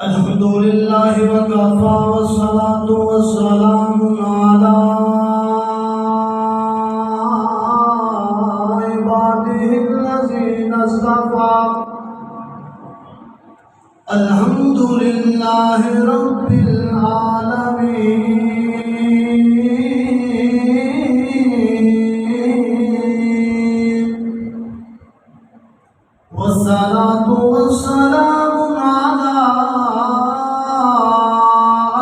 الحمد لله وكفى والصلاة والسلام على عباده الذين اصطفى الحمد لله رب العالمين والصلاة والسلام على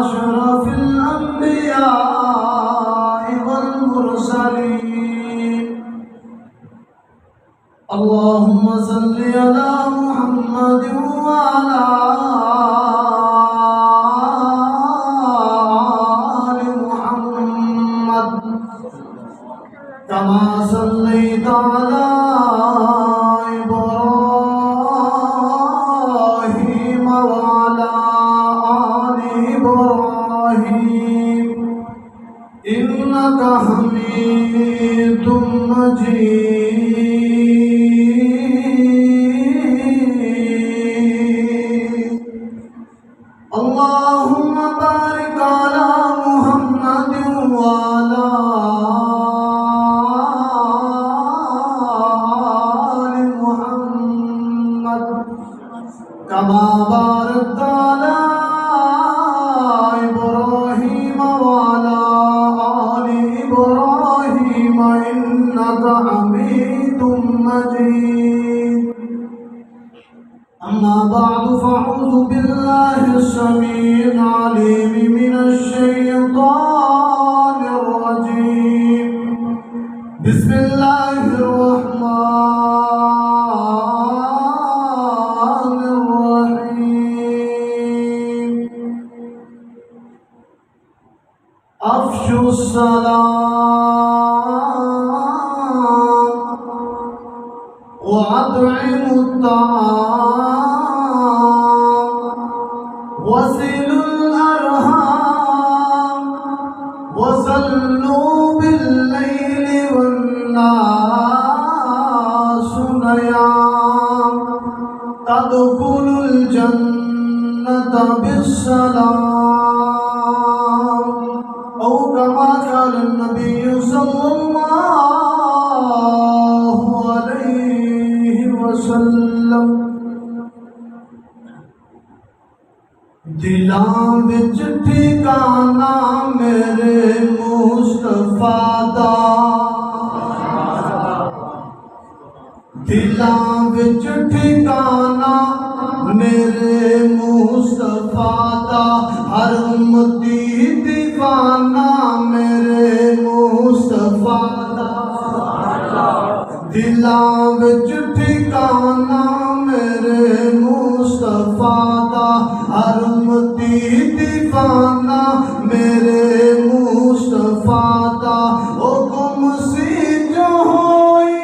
أشرف الأنبياء والمرسلين اللهم صل على محمد وعلى آل محمد كما صليت على إبراهيم وعلى آل إبراهيم إنك حميد مجيد اللهم بارك على محمد وعلى آل محمد كما باركت على إبراهيم وعلى آل إبراهيم إنك حميد مجيد أما بعد فأعوذ بالله السميع العليم من الشيطان الرجيم بسم الله الرحمن الرحيم أفشوا السلام وأطعموا الطعام وصلوا الأرحام وصلوا بالليل والناس نيام تدخلوا الجنة بالسلام أو كما قال النبي صلى الله عليه وسلم دلاں وچ ٹھکانا میرے مصطفیٰ دا دلاں وچ ٹھکانا میرے مصطفیٰ دا ہر امتی دیوانہ میرے مصطفیٰ دا دلاں وچ ٹھکانا میرے مصطفیٰ دا ہر امتی دیوانہ میرے مصطفیٰ دا او گم سی جو ہوئی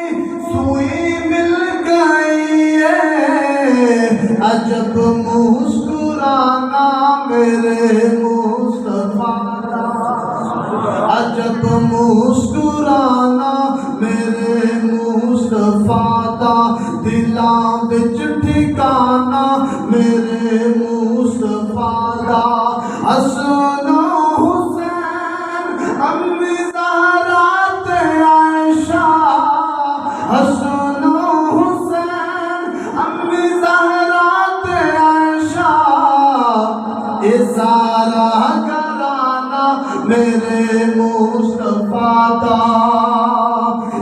سوئی مل گئی ہے عجب مسکرانا میرے مصطفیٰ دا عجب مسکرانا میرے مصطفیٰ دا دلاں وچ ٹھکانا میرے مصطفیٰ دا حسن و حسین امی زہرا تے عائشہ حسن و حسین امی زہرا تے عائشہ اے سارا گھرانہ میرے مصطفیٰ دا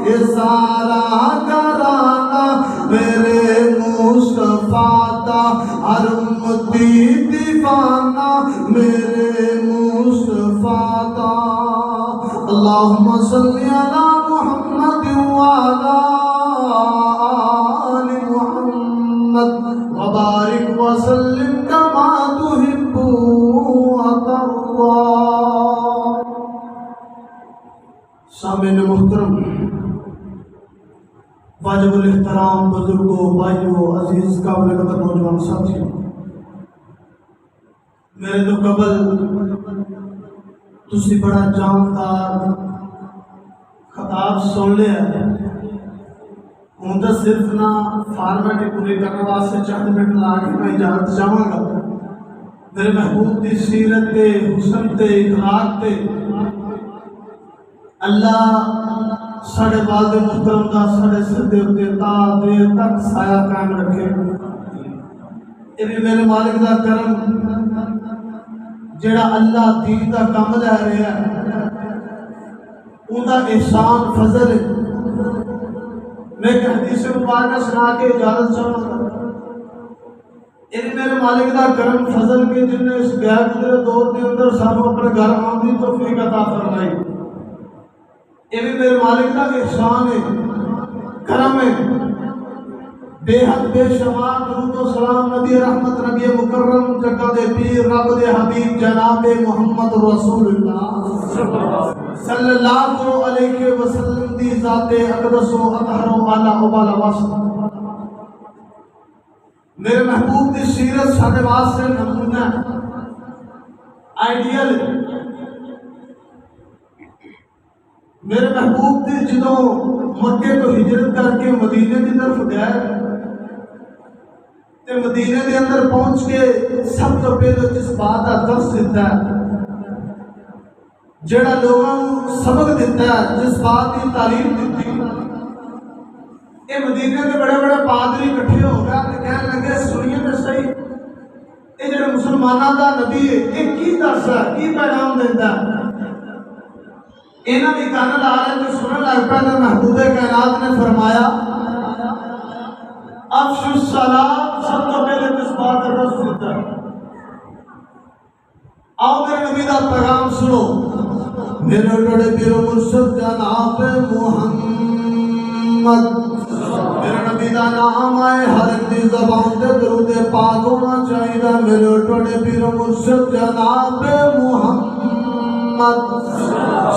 اے سارا گھرانہ میرے مصطفیٰ دا ہر امتی دیوانہ میرے مصطفیٰ دا اللہم صلی علی محمد وعلی آل محمد وبارک وسلم کما تحب وترضى سامعین محترم واجب الاحترام بزرگوں بھائیوں عزیز قابل قدر نوجوان ساتھیوں میرے تو قبل تسی بڑا جاندار خطاب سن لیا ہوں تو صرف نہ فارمیٹ پوری کرنے واسطے چند منٹ لا کے میں اجازت چاہوں گا میرے محبوب کی سیرت تے حسن تے اخلاق تے اللہ ساڑے والد محترم دا ساڑے سر دے اتے تا دیر تک سایہ قائم رکھے۔ یہ میرے مالک دا کرم جڑا اللہ دین دا کام لے رہا ہے ان دا احسان فضل ہے۔ میں ایک حدیث مبارکہ سنا کے اجازت چاہوں گا۔ یہ میرے مالک دا کرم فضل کے جن نے اس غیر گزرے دور کے اندر سانو اپنے گھر آمدی توفیق عطا فرمائی۔ یہ بھی میرے مالک کا احسان ہے، کرم ہے۔ بے حد بے شمار درود و سلام نبی رحمت نبی مکرم جگہ دے پیر رب دے حبیب جناب محمد رسول اللہ صلی اللہ علیہ وسلم دی ذات اقدس و اطہر و اعلی و بالا واسطہ۔ میرے محبوب دی سیرت ساڈے واسطے نمونہ آئیڈیل۔ میرے محبوب دی جدوں مکے تو ہجرت کر کے مدینے کی طرف گئے تے مدینے کے اندر پہنچ کے سب تو پہلے جس بات کا درس دیتا ہے، جڑا لوگوں کو سبق دیتا ہے، جس بات کی تعلیم دیتی، یہ مدینے کے بڑے بڑے پادری اکٹھے ہو گیا تے کہنے لگے سنیے تے صحیح، یہ جڑے مسلمانوں کا نبی ہے یہ کی درس ہے، کی پیغام دیتا ہے؟ انہاں دی کان لا رہے جو سنن لگ پے تے محبوب کائنات نے فرمایا افشوا السلام، سب تو پہلے کس بات کا درس دیتا ہے۔ آؤ میرے نبی دا پیغام سنو۔ میرے بڑے پیر و مرشد جناب محمد، میرے نبی دا نام آئے ہر ایک دی زبان تے درود پاک ہونا چاہیے۔ میرے بڑے پیر و مرشد جناب محمد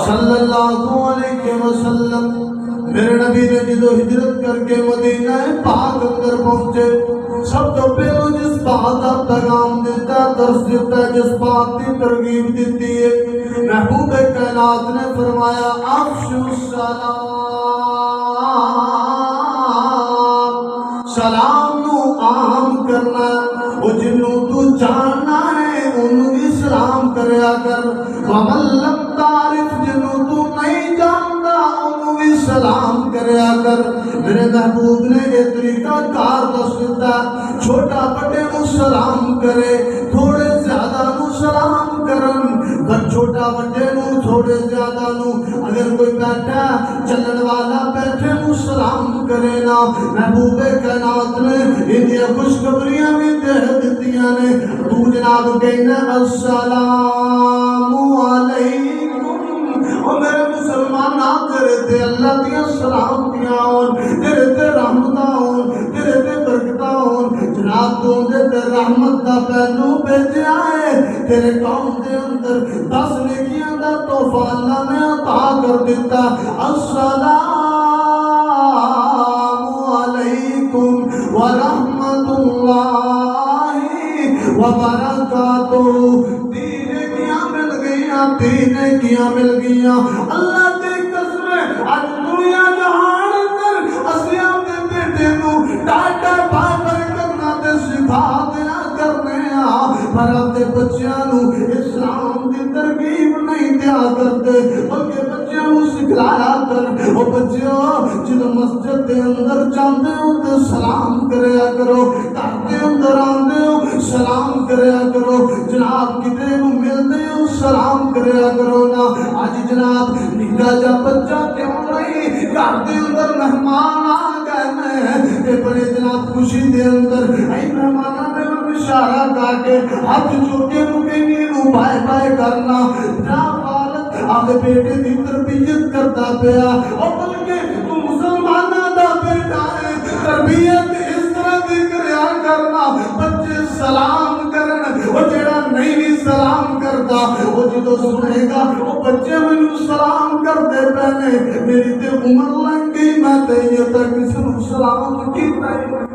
صلی اللہ علیہ وسلم، میرے نبی نے جدو ہجرت کر کے مدینہ پاک اندر پہنچے، سب تو پہلو جس بات کا پیغام دیتا ہے، درس دیتا ہے، جس بات کی ترغیب دیتی ہے، محبوب کائنات نے فرمایا افشوا السلام، سلام نو عام کرنا، وہ جنوں تو جاننا ہے انہوں بھی سلام کریا کر، ومن لم تعرف جنوں تو نہیں جانتا انہوں بھی سلام کریا کر۔ میرے محبوب نے یہ طریقہ کار دس دیتا، چھوٹا بڑے نو سلام کرے، تھوڑے زیادہ نو سلام کرن، پر چھوٹا بڑے نو تھوڑے زیادہ نو، اگر کوئی بیٹھا چلن والا بیٹھے نو سلام کرے نا۔ محبوب کائنات نے انہیں خوشخبریاں بھی دے دیتیاں نے، تو جناب کہنا السلام علیکم، اور میرے مسلمان نہ تیرے تے اللہ دیا سلام دیا ہون، تیرے تے رحمتہ ہون، تیرے تے برکتہ ہون۔ جناب تو دے تے رحمت دا پہلو بھیجا ہے، تیرے قوم دے اندر 10 نیکیاں دا تحفہ اللہ نے عطا کر دیتا۔ السلام علیکم ورحمت اللہ وبرکاتہ۔ تین کیا مل گیا اللہ دی قسم، اج دنیا جہان اندر اسی اپنے بیٹے نو ڈاٹا بابر کرنا تے سکھا دیا کرنے پر اپنے بچیاں نو اسلام دی ترغیب نہیں دیا کرتے، بلکہ بچیاں نو سکھلایا کر۔ وہ بچیوں جدو مسجد دے اندر جاندے ہو تے سلام کریا کرو، گھر دے اندر آندے ہو سلام کریا کرو، جناب کتے نو ملدے ہو سلام کریا کرو نا۔ آج جناب نکا جا بچہ کیوں نہیں، گھر دے اندر مہمان آ گئے تے بڑے جناب خوشی دے اندر اے مہماناں دے اشارہ کر کے ہاتھ جوڑ کے مکینی نو بائے بائے کرنا، جناب والد آگے بیٹے دی تربیت کرتا پیا، اور بلکہ تو مسلمانہ دا بیٹا ہے، تربیت اس طرح دی کریا کرنا، بچے سلام کرن، وہ جڑا نہیں بھی سلام کرتا وہ جدو سنے گا وہ بچے میں سلام کرتے پہنے، میری تے عمر لگ گئی میں تے یہ تک کسی نو سلام کیتا ہی۔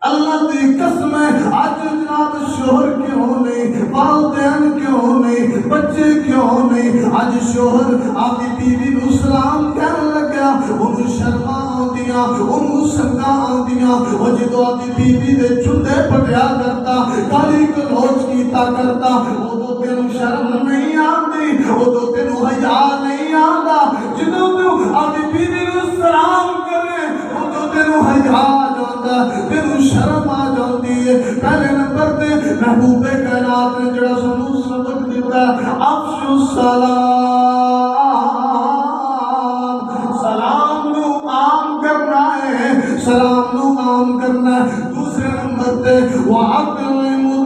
اللہ دی قسم ہے آج جناب شوہر کیوں نہیں، والدین کیوں نہیں، بچے کیوں نہیں، آج شوہر آدھی بیوی نو سلام کہنے لگا گیا انہوں شرما آندیاں انہوں سنگا آندیاں وہ جدو آدھی بیوی دے چندے پڑیا کرتا کالی کلوچ کیتا کرتا وہ تو تینوں شرم نہیں آندی وہ تو تینوں حیا نہیں آندا جدو تو آدھی بیوی نو سلام کرے وہ تو تینوں حیا جاندا تینوں شرم آ جاندی ہے پہلے نمبر تے محبوب کائنات نے جڑا سانوں سبق دیتا ہے افشوا السلام نو عام کرنا ہے سلام نو عام کرنا ہے دوسرے نمبر تے وَأَطْعِمُوا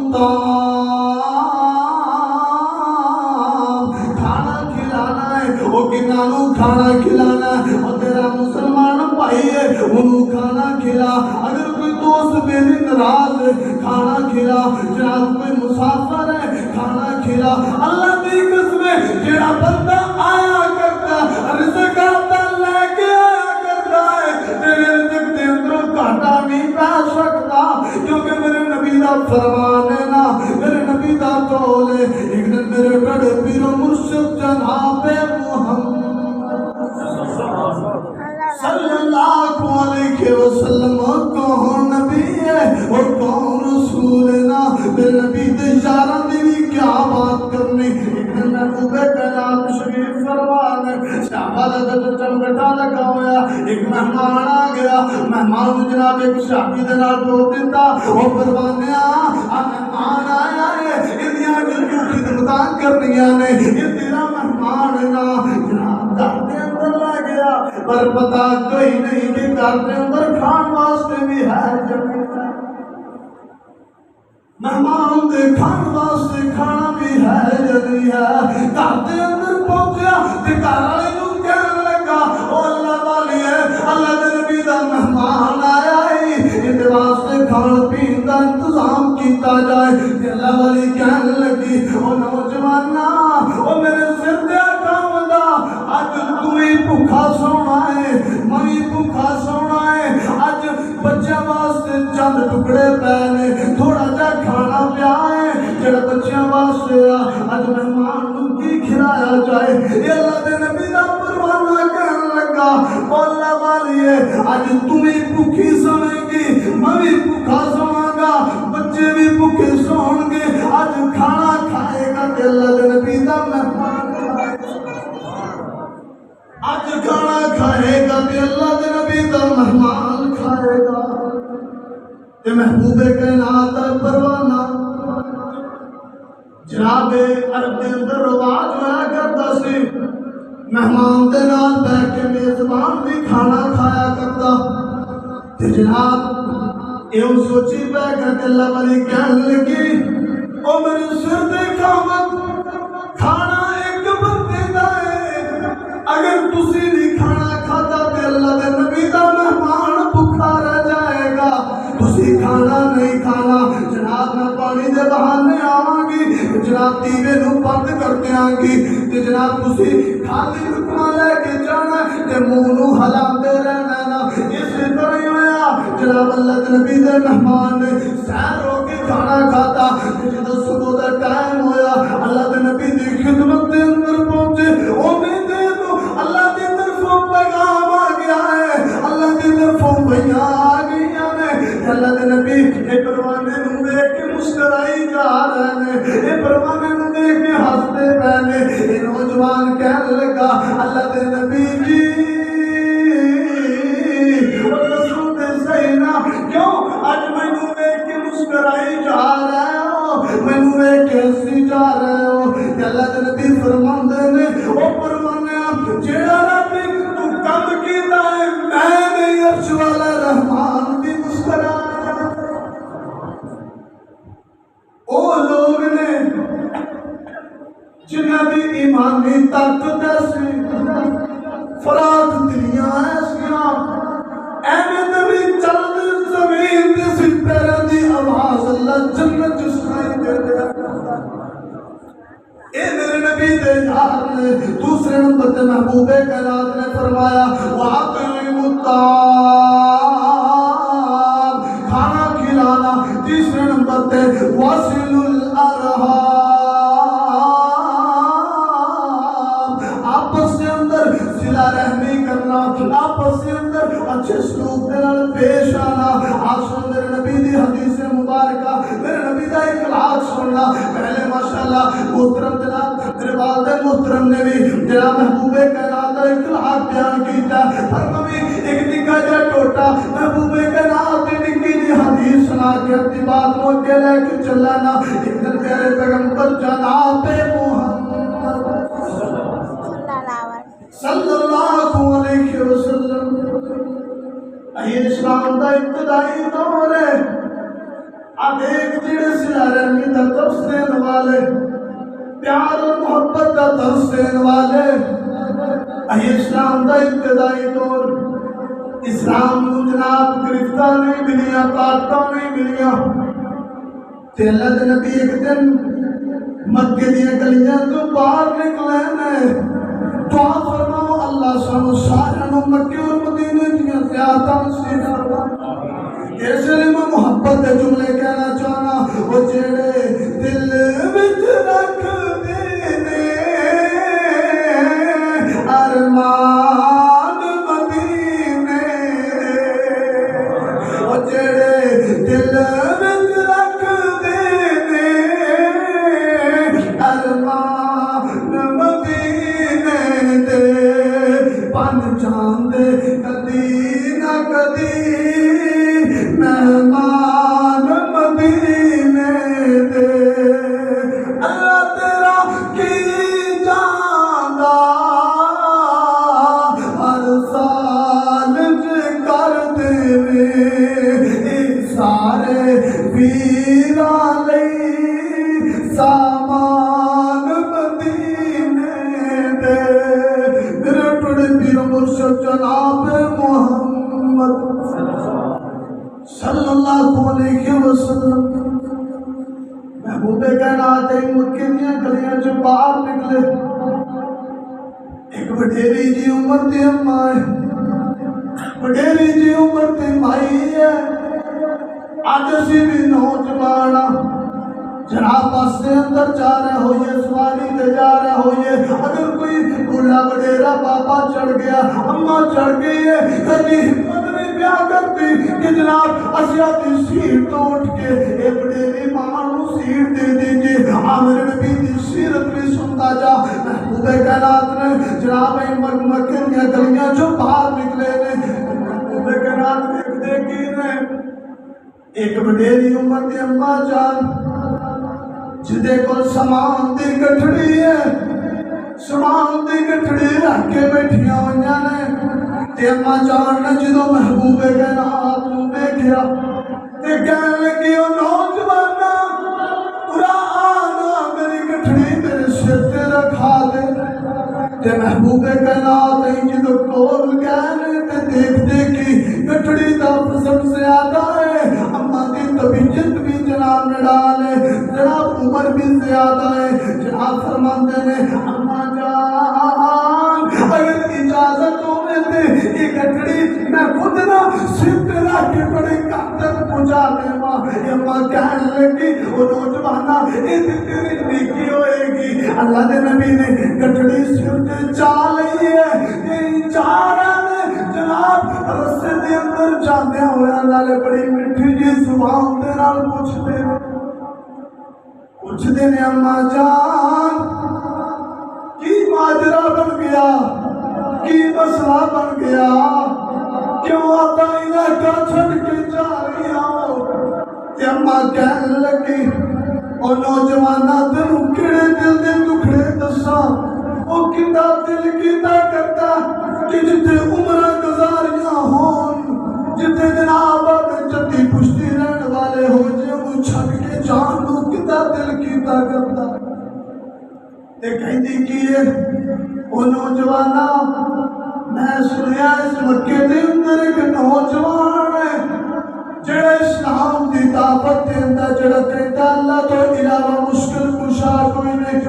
الطَّعَامَ کھانا کھلانا ہے وہ کنانو کھانا کھلانا ہے اور تیرا مسلمان بھائی ہے انہوں کھانا کھلا اگر کوئی دوست میری ناراض ہے کھانا کھلا جناب کوئی مسافر ہے کھانا کھلا اللہ دی قسم ہے جڑا بندہ آیا کرتا رزق آتا لے کے آیا کرتا ہے تیرے رزق دے اندروں گھاٹا نہیں پا سکتا کیونکہ میرے نبی دا فرمان ہے نا میرے نبی دا قول ہے ایک دن میرے بڑے پیر و مرشد جناب محمد صلی اللہ علیہ وسلم کون نبی ہے اور کون رسول ہے نا میرے نبی دے یاراں دی بھی کیا بات کرنی ایک دن محبوب کائنات شریف فرمان صحابہ دا چمگٹا لگا ہویا ایک مہمان آ گیا مہمان جناب ایک صحابی دے نال ٹوٹ دیتا او پروانیا مہمان آیا ہے انہاں جو خدمتاں کرنیاں نے یہ تیرا مہمان ہے نا جناب گھر دے اندر لے گیا پر پتہ کوئی نہیں کہ گھر دے اندر کھان واسطے بھی ہے جگہ مہمان دے کھان واسطے کھانا بھی ہے یا نہیں ہے گھر دے اندر پہنچیا تے گھر والے نوں کہنے لگا او اللہ والی ہے اللہ دے نبی دا مہمان آیا ہے ان دے واسطے کھان پین دا انتظام کیتا جائے تے اللہ والی کہنے لگی او نوجوانا او میرے سر تے کام دا اج تمہیں بھوکا سونا ہے میں بھوکا سونا ہے اج بچے واسطے چند ٹکڑے پے نے تھوڑا جا کھانا پیا ہے جڑا بچیاں واسطے اج مہمان نوں کی کھلایا جائے یہ اللہ دے نبی دا پروانہ کہنے لگا اللہ والی ہے اج تمہیں بھوکی سویں گی میں بھی بھوکا سواں گا بچے بھی بھوکے سون گے اج کھانا کھائے گا کہ اللہ دے نبی دا مہمان آج کھانا کھائے گا کہ اللہ دے نبی دا مہمان کھائے گا کہ محبوب کائنات پروانہ جناب عرب دے اندر رواج ہوا کرتا سی مہمان دے نال بیٹھ کے میزبان بھی کھانا کھایا کرتا تے جناب ایوں سوچی پہ کر کے اللہ والی کہنے لگی او میرے سر دے خامد کھانا ایک بندے دا ہے اگر تسی نہیں کھانا کھاتا تے اللہ دے نبی دا مہمان بھوکا رہ جائے گا تسی کھانا نہیں کھانا جناب میں پانی دے بہانے آواں گی جناب دیوے نو بند کر دیاں گی تے جناب تسی خالی لقمہ لے کے جانا تے منہ نو ہلاندے رہنا نا اسی طرح ہی ہویا جناب اللہ دے نبی دے مہمان نے سیر ہو کے کھانا کھاتا جدو صبح دا ٹائم ہویا اللہ دے نبی دی خدمت دے اندر پہنچے انہیں دے دو اللہ دی طرفوں پیغام آ گیا ہے اللہ دی طرفوں بیاں آ گیا نے اللہ دے نبی اے پروانے نوں دیکھ کے مسکرائی جا رہے نے اے پروانے نوں دیکھ کے ہنستے پے نے اے نوجوان کہنے لگا اللہ دے نبی جی رسول دے سینا کیوں اج مینوں دیکھ کے مسکرائی جا رہے ہو مینوں دیکھ کے ہنسی جا رہے ہو تے اللہ دے نبی فرماندے نے او پروانے جیڑا رب تو کم کیتا ہے میں نہیں عرش والا رحمان بھی مسکرایا او لوگ نے جنہاں دی ایمانی طاقت ایسی فرات دلیاں ایسیاں ایویں نبی چل زمین تے سی پیراں دی آواز اللہ جنت سنائی دے دے اے میرے نبی دے یار نے دوسرے نمبر تے محبوب کائنات نے فرمایا وَأَطْعِمُوا الطَّعَامَ کھانا کھلانا تیسرے نمبر تے وَصِلُوا الْأَرْحَامَ آپس کے اندر صلہ رحمی کرنا پیش آنا. آپ سن میرے نبی دی حدیث مبارکہ, میرے نبی دا اخلاق سننا. پہلے ماشاءاللہ محترم جناب میرے والد محترم نے بھی جناب محبوب کائنات کا اخلاق بیان کیتا. ہر کبھی ایک نکا جا ٹوٹا محبوب کائنات کی نکی جی حدیث سنا کے اپنی بات کو اگے لے کے چلانا. ایک دن پیارے پیغمبر جناب محمد صلی اللہ علیہ وسلم, یہ اسلام دا ابتدائی دور ہے. اب ایک جڑے سیارے میں درس دینے والے, پیار اور محبت کا درس دینے والے, یہ اسلام دا ابتدائی دور. اسلام کو جناب گرفتہ نہیں ملیا, طاقتہ نہیں ملیا. تے اللہ دے نبی ایک دن مکے دیا گلیاں تو باہر نکلے نے, دعا فرماؤ اللہ سانو سارے مکے اور مدینے دیا زیادہ نصیب فرما. اس لیے میں محبت کے جملے کہنا چاہنا, وہ جڑے دل وچ رکھ دینے ارمان مدینے, وہ جڑے دل وچ رکھ دینے ارمان مدینے دے, بن جاندے کدی نہ کدی مہمان مدینے دے. اللہ تیرا کی جاندہ ہر سال کر دے, سارے ویراں لئی سامان مدینے دے. میرے ٹوڑے پیر مرشد جناب محمد صلی اللہ علیہ وسلم محبوب کائنات مکے دیا گلیاں چ باہر نکلے. ایک وڈیری جی عمر دی اماں ہے, وڈیری جی عمر دی مائی ہے. اج اسی بھی نوجوان جناب بس کے اندر جا رہے ہوئے, سواری تے جا رہے ہوئے, اگر کوئی بڑھا وڈیرا بابا چڑھ گیا, اماں چڑھ گئی ہے, کبھی ہمت نہیں پیا کرتی کہ جناب اسیا دی سیٹ تو اٹھ کے اے وڈیری ماں نو سیٹ دے دیجیے. میرے نبی دی سیرت بھی سنتا جا. محبوب کائنات نے جناب مکے دیا گلیاں چوں باہر نکلے نے. محبوب کائنات دیکھتے کی نے ایک وڈیری عمر دی اماں جان جدے کو سامان دی گٹھڑی ہے, سامان دی گٹھڑی رکھ کے بیٹھیاں ہوئیاں نے. تے اماں جان نے جدو محبوب کائنات نو دیکھیا تے کہنے لگی, او نوجوانا پورا آنا میری گٹھڑی میرے سر تے رکھا دے. تے محبوب کائنات جدو کول کہنے تے دیکھتے کی گٹھڑی دا فسن زیادہ ہے, اماں دی طبیعت بھی جناب نڈال ہے, جناب عمر بھی زیادہ ہے. جناب فرماندے نے اماں جان اگر اجازت ہوئے تے یہ گٹھڑی میں خود نہ سر رکھ کے بڑے کام تک پہنچا دے ماں. اماں کہنے لگی, وہ نوجوانہ یہ تیری نیکی ہوئے گی. اللہ دے نبی نے گٹھڑی سر تے چا لئی ہے. یہ چارہ نے جناب رسے دے اندر جاندے ہوئے اللہ نے بڑی مٹھی جی زبان دے نال پوچھتے نے اماں جان کی ماجرا بن گیا, کی مسئلہ بن گیا, کیوں آتا علاقہ چھڑ کے جا رہی ہو. تے اماں کہنے لگی, او نوجوانہ تینوں کیڑے دل دے ٹکڑے دساں, او کتا دل کیتا کرتا کہ جتے عمرہ گزاریاں ہون, جتے جناب اپنے جتی پشتی رہن والے ہو جے وہ چھڑ کے جان دو کتا دل کیتا کرتا. تے کہندی کیے, او نوجوانہ میں سنیا اس مکے دے اندر ایک نوجوان ہے جڑا اسلام دی دعوت دیندا, جڑا کہندا اللہ تو علاوہ مشکل کشا کوئی نہیں,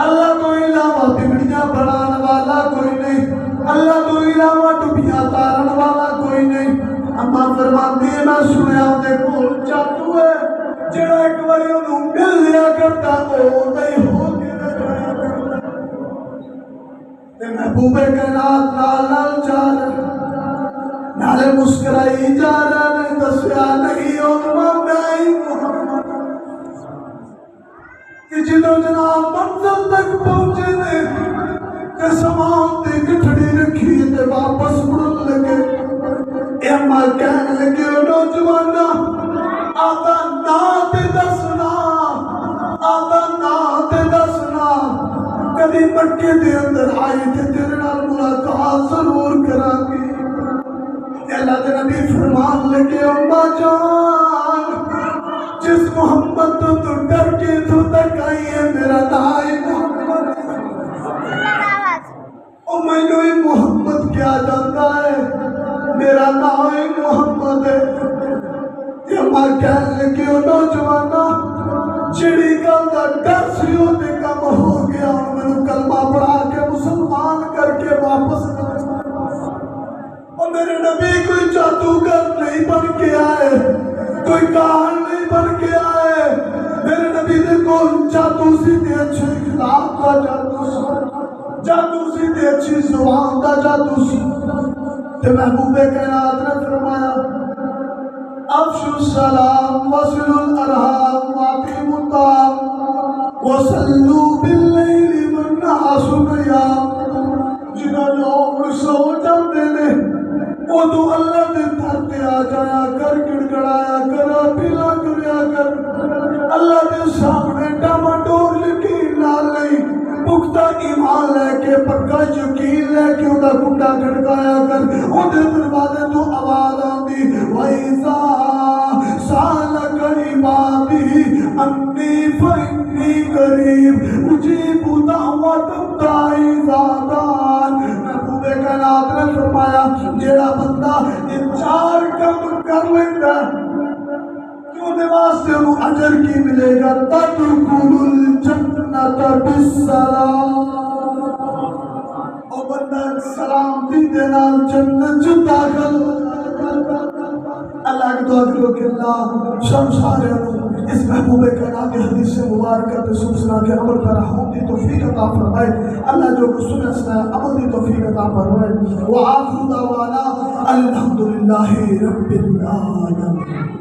اللہ تو علاوہ بگڑیاں بنان والا کوئی نہیں, اللہ تو علاوہ ڈبیاں تارن والا کوئی نہیں. اماں فرماندی ہے میں سنیا دے کول جادو ہے جڑا ایک باری انہوں مل لیا کرتا وہ نہیں ہو کے رہا کرتا. محبوب کائنات نال نال چال نالے مسکرائی جا رہا نے دسیا نہیں امت کہ جدو جناب منزل تک پہنچے نے کہ سامان تے گٹھڑی رکھی تے واپس مڑن لگے اما کہنے لگے او نوجوانا آدھا نا تے دسنا آدھا نا تے دسنا کبھی مکے دے اندر آئی تے تیرے نال ملاقات ضرور کرانگی اللہ دے نبی فرمان لگے اما جان جس محمد تو ڈر کے تو تک آئی ہے میرا نائی محمد او میں نوی محمد کیا جانتا ہے میرا نائی محمد ہے یہ ماں کہنے لگے او نوجوانا چڑی گل دا ڈر سی ہوتے کم ہو گیا اور میں نے کلمہ پڑھا کے مسلمان کر کے واپس اور میرے نبی کوئی جادوگر نہیں بن کے آئے کوئی کہان نہیں بن کے آئے میرے نبی نے کون جادو سی تے اچھے اخلاق کا جادو سی تے اچھی زبان کا جادو سی تے محبوب کائنات نے فرمایا افشوا السلام وصلوا الارحام واطعموا الطعام وصلوا باللیل والناس نیام جنہاں لوگ سو جاندے نے وہ تو اللہ دے در تے آ جایا کر گڑگڑایا کر پیلا کریا کر اللہ دے سامنے ڈاما ڈور یقین نال نہیں پختہ ایمان لے کے پکا یقین لے کے اُنہا کنڈا گھڑکایا کر اُنہے دروازے تو آواز آندی وَإِذَا سَأَلَكَ عِبَادِي أَنِّي فَإِنِّي قَرِيبٌ أُجِيبُ دَعْوَةَ الدَّاعِ إِذَا دَعَانِ محبوب کائنات نے فرمایا جیڑا بندہ یہ چار کم کر لیتا کیوں دے واسطے انہوں اجر کی ملے گا تَدْخُلُ الْجَنَّةَ بِالسَّلَامِ او بندہ سلامتی دینا جنت جو داخل اللہ کی دعا کرو کہ اللہ شمشارے اس محبوب کائنات کی حدیث سے مبارکہ تے سنسنا کے عمل پر رحم دی توفیق عطا فرمائے اللہ جو کچھ سنے سنا عمل دی توفیق عطا فرمائے وآخر دعوانا الحمدللہ رب العالمین